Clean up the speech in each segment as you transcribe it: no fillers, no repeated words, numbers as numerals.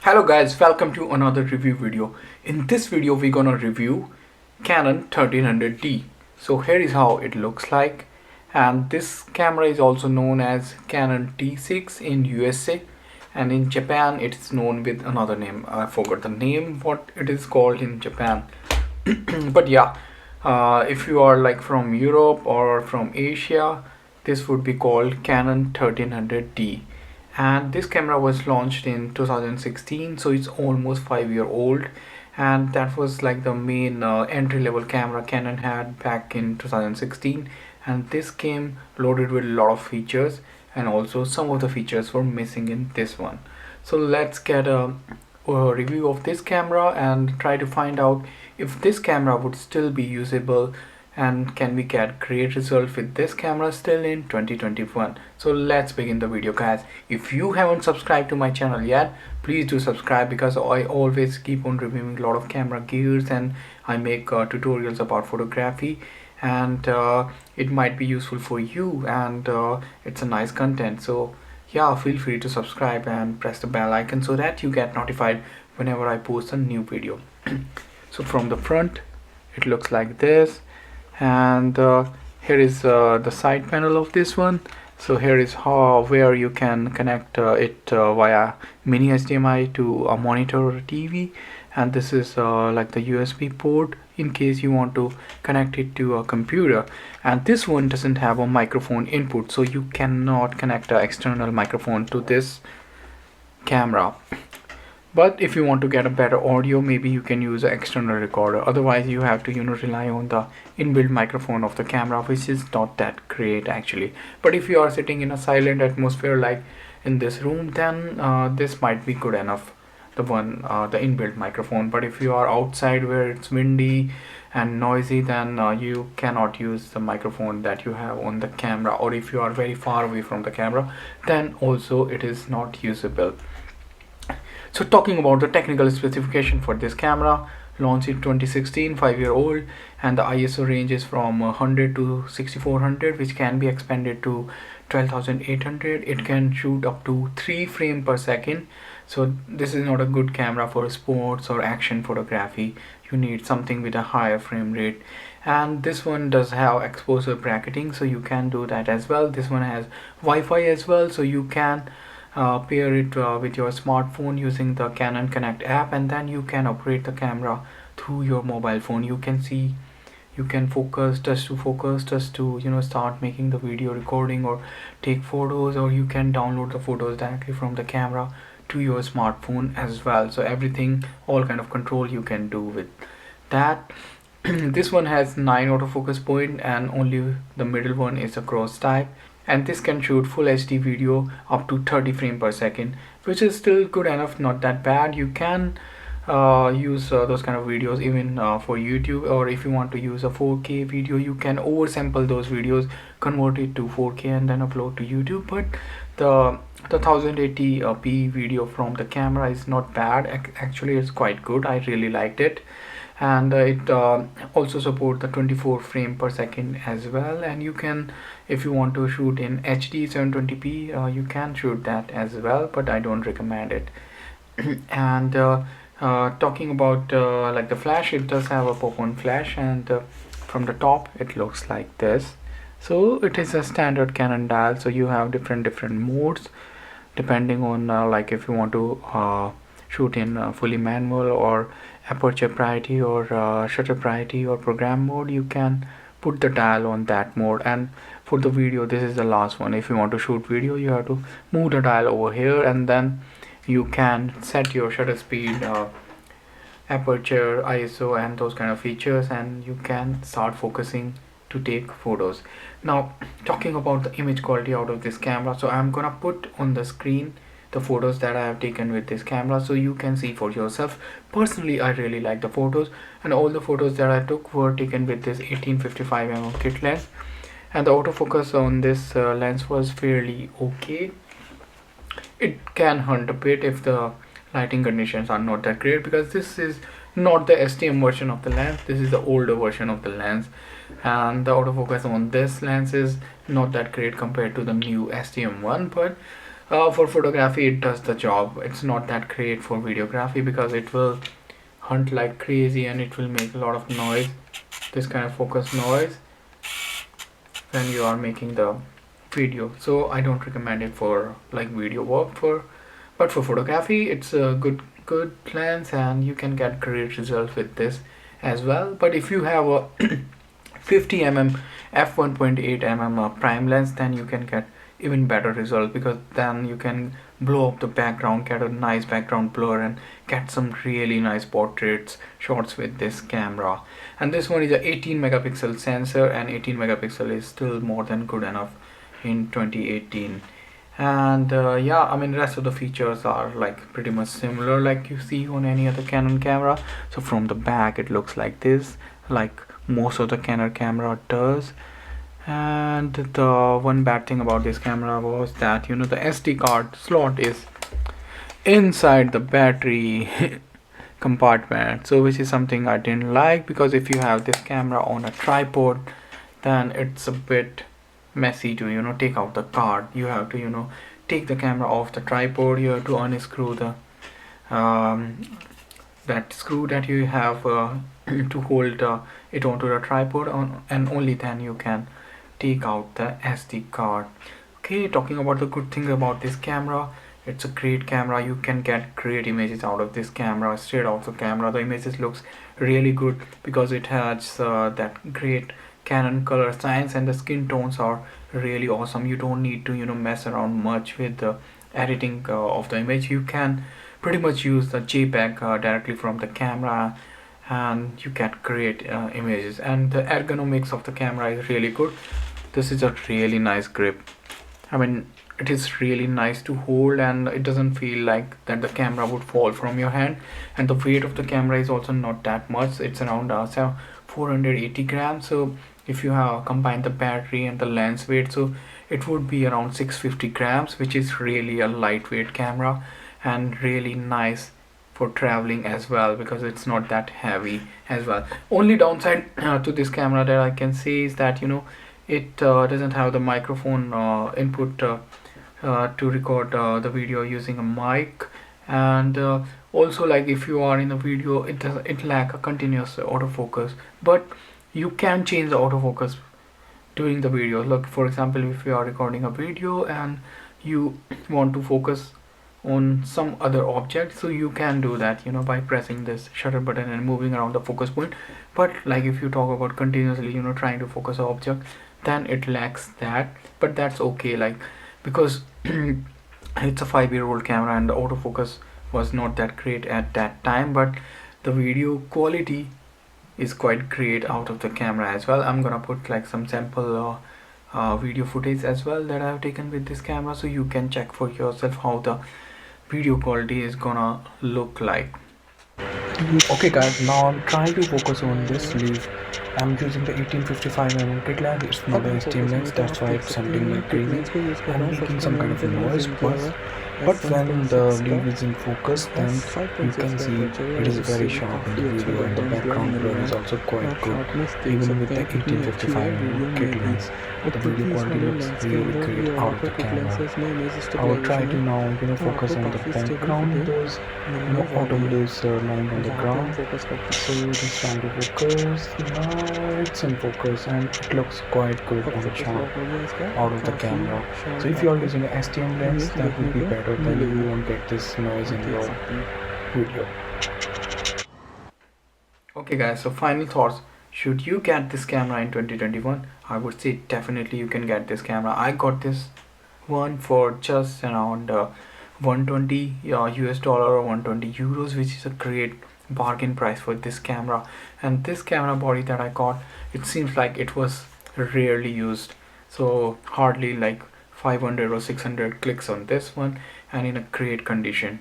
Hello guys, welcome to another review video. In this video we're gonna review Canon 1300D. So here is how it looks like, and this camera is also known as Canon T6 in USA, and in Japan it's known with another name. I forgot the name what it is called in Japan. But yeah, if you are like from Europe or from Asia, this would be called Canon 1300D, and this camera was launched in 2016, so it's almost 5 year old, and that was like the main entry level camera Canon had back in 2016, and this came loaded with a lot of features, and also some of the features were missing in this one. So let's get a review of this camera and try to find out if this camera would still be usable and can we get great results with this camera still in 2021. So let's begin the video guys. If you haven't subscribed to my channel yet, please do subscribe, because I always keep on reviewing a lot of camera gears, and I make tutorials about photography, and it might be useful for you, and it's a nice content. So yeah, feel free to subscribe and press the bell icon so that you get notified whenever I post a new video. So from the front it looks like this, and here is the side panel of this one. So here is where you can connect it via mini HDMI to a monitor or a TV, and this is like the USB port in case you want to connect it to a computer. And this one doesn't have a microphone input, so you cannot connect an external microphone to this camera. But if you want to get a better audio, maybe you can use an external recorder. Otherwise you have to rely on the inbuilt microphone of the camera, which is not that great actually. But if you are sitting in a silent atmosphere like in this room, then this might be good enough, the inbuilt microphone. But if you are outside where it's windy and noisy, then you cannot use the microphone that you have on the camera. Or if you are very far away from the camera, then also it is not usable. So talking about the technical specification for this camera, launched in 2016, 5 year old, and the ISO range is from 100 to 6400, which can be expanded to 12800. It can shoot up to 3 frames per second. So this is not a good camera for sports or action photography. You need something with a higher frame rate. And this one does have exposure bracketing, so you can do that as well. This one has Wi-Fi as well, so you can pair it with your smartphone using the Canon Connect app, and then you can operate the camera through your mobile phone. You can see, you can focus, just to start making the video recording or take photos, or you can download the photos directly from the camera to your smartphone as well. So everything, all kind of control you can do with that. This one has 9 autofocus point, and only the middle one is a cross type, and this can shoot full HD video up to 30 frames per second, which is still good enough, not that bad. You can use those kind of videos even for YouTube, or if you want to use a 4K video, you can oversample those videos, convert it to 4K, and then upload to YouTube. But the 1080p video from the camera is not bad. Actually it's quite good. I really liked it, and it also support the 24 frame per second as well. And you can, if you want to shoot in HD 720p, you can shoot that as well, but I don't recommend it. And talking about like the flash, it does have a pop-on flash, and from the top it looks like this. So it is a standard Canon dial, so you have different modes depending on like if you want to shoot in fully manual or aperture priority or shutter priority or program mode, you can put the dial on that mode. And for the video, this is the last one. If you want to shoot video, you have to move the dial over here, and then you can set your shutter speed, aperture, ISO, and those kind of features, and you can start focusing to take photos. Now talking about the image quality out of this camera, so I'm gonna put on the screen the photos that I have taken with this camera, so you can see for yourself. Personally, I really like the photos, and all the photos that I took were taken with this 1855mm kit lens, and the autofocus on this lens was fairly okay. It can hunt a bit if the lighting conditions are not that great, because this is not the STM version of the lens, this is the older version of the lens, and the autofocus on this lens is not that great compared to the new STM one. But For photography it does the job. It's not that great for videography because it will hunt like crazy and it will make a lot of noise, this kind of focus noise when you are making the video. So I don't recommend it for like video work. But for photography it's a good lens and you can get great results with this as well. But if you have a 50 mm f1.8 mm prime lens, then you can get even better result, because then you can blow up the background, get a nice background blur and get some really nice portraits shots with this camera. And this one is a 18 megapixel sensor, and 18 megapixel is still more than good enough in 2018. And yeah, I mean rest of the features are like pretty much similar like you see on any other Canon camera. So from the back it looks like this, like most of the Canon camera does. And the one bad thing about this camera was that, you know, the SD card slot is inside the battery compartment, so which is something I didn't like, because if you have this camera on a tripod then it's a bit messy to, you know, take out the card. You have to, you know, take the camera off the tripod, you have to unscrew the that screw that you have to hold it onto the tripod on, and only then you can take out the SD card. Okay, talking about the good thing about this camera, it's a great camera. You can get great images out of this camera, straight out the camera. The images looks really good because it has that great Canon color science, and the skin tones are really awesome. You don't need to, you know, mess around much with the editing of the image. You can pretty much use the JPEG directly from the camera and you get great images. And the ergonomics of the camera is really good. This is a really nice grip. I mean, it is really nice to hold and it doesn't feel like that the camera would fall from your hand. And the weight of the camera is also not that much. It's around 480 grams. So if you have combined the battery and the lens weight, so it would be around 650 grams, which is really a lightweight camera and really nice for traveling as well, because it's not that heavy as well. Only downside to this camera that I can say is that, you know, it doesn't have the microphone input to record the video using a mic. And also, like, if you are in a video, it lack a continuous autofocus, but you can change the autofocus during the video. Look, for example, if you are recording a video and you want to focus on some other object, so you can do that, you know, by pressing this shutter button and moving around the focus point. But like if you talk about continuously, you know, trying to focus an object, then it lacks that. But that's okay, like, because it's a 5-year-old camera and the autofocus was not that great at that time, but the video quality is quite great out of the camera as well. I'm gonna put like some sample video footage as well that I've taken with this camera, so you can check for yourself how the video quality is gonna look like. Okay guys, now I'm trying to focus on this leaf. I'm using the 1855mm kit lens. It's not an STM lens, that's why it's sounding like crazy and making some kind of noise. But when the leaf is in focus, then you can see it is very sharp in the video, and the background blur is also quite good. Even with the 1855mm kit lens, the video quality looks really great out of the camera. I will try to now, you know, focus on the background, those, you know, autumn leaves lying on the ground. So just trying to focus. Now it's in focus and it looks quite good and sharp out of the camera. So if you are using an STM lens, that would be better, then you won't get this noise in your video. Okay guys, so final thoughts. Should you get this camera in 2021? I would say definitely you can get this camera. I got this one for just around 120 US dollar or 120 euros, which is a great bargain price for this camera. And this camera body that I got, it seems like it was rarely used, so hardly like 500 or 600 clicks on this one, and in a great condition.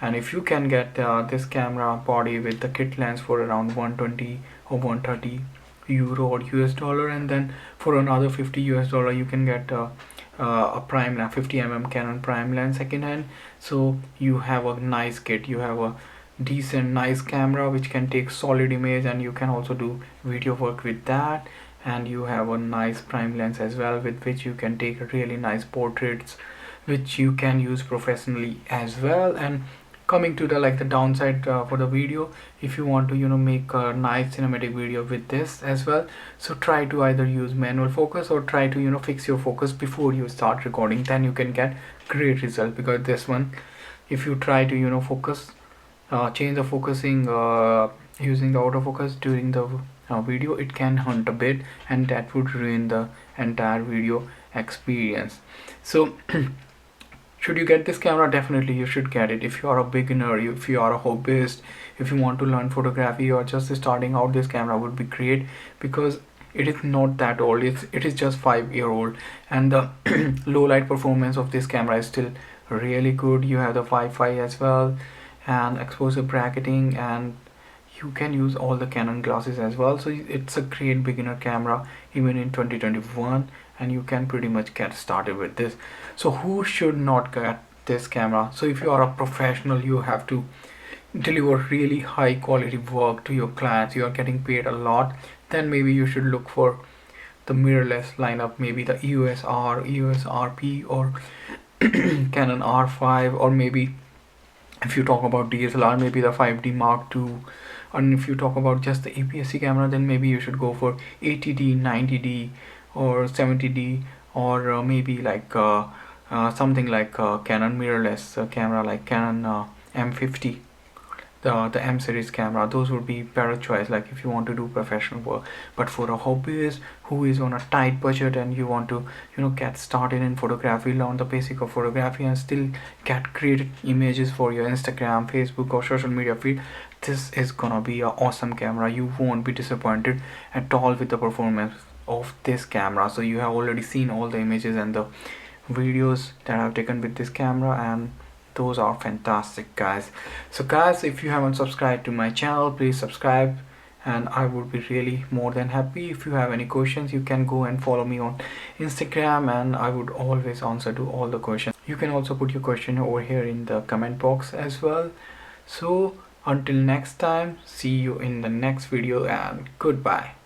And if you can get this camera body with the kit lens for around 120 or 130 euro or US dollar, and then for another 50 US dollar you can get a prime 50mm Canon prime lens second hand. So you have a nice kit, you have a decent nice camera which can take solid image, and you can also do video work with that. And you have a nice prime lens as well, with which you can take really nice portraits which you can use professionally as well. And coming to the downside for the video, if you want to make a nice cinematic video with this as well, so try to either use manual focus or try to fix your focus before you start recording, then you can get great result. Because this one, if you try to focus, change the focusing using the autofocus during the video, it can hunt a bit and that would ruin the entire video experience. So should you get this camera? Definitely you should get it. If you are a beginner, if you are a hobbyist, if you want to learn photography or just starting out, this camera would be great because it is not that old. It is just 5-year old, and the low light performance of this camera is still really good. You have the Wi-Fi as well and exposure bracketing, and you can use all the Canon glasses as well. So it's a great beginner camera even in 2021, and you can pretty much get started with this. So who should not get this camera? So if you are a professional, you have to deliver really high quality work to your clients, you are getting paid a lot, then maybe you should look for the mirrorless lineup, maybe the EOS R, EOS RP, or Canon R5, or maybe if you talk about DSLR, maybe the 5D Mark II. And if you talk about just the APS-C camera, then maybe you should go for 80D, 90D, or 70D, or maybe something like Canon mirrorless camera like Canon M50, the M series camera. Those would be better choice, like if you want to do professional work. But for a hobbyist who is on a tight budget and you want to get started in photography, learn the basic of photography and still get great images for your Instagram, Facebook, or social media feed, this is gonna be an awesome camera. You won't be disappointed at all with the performance of this camera. So you have already seen all the images and the videos that I've taken with this camera, and those are fantastic, guys. So guys, if you haven't subscribed to my channel, please subscribe, and I would be really more than happy. If you have any questions, you can go and follow me on Instagram, and I would always answer to all the questions. You can also put your question over here in the comment box as well. So until next time, see you in the next video, and goodbye.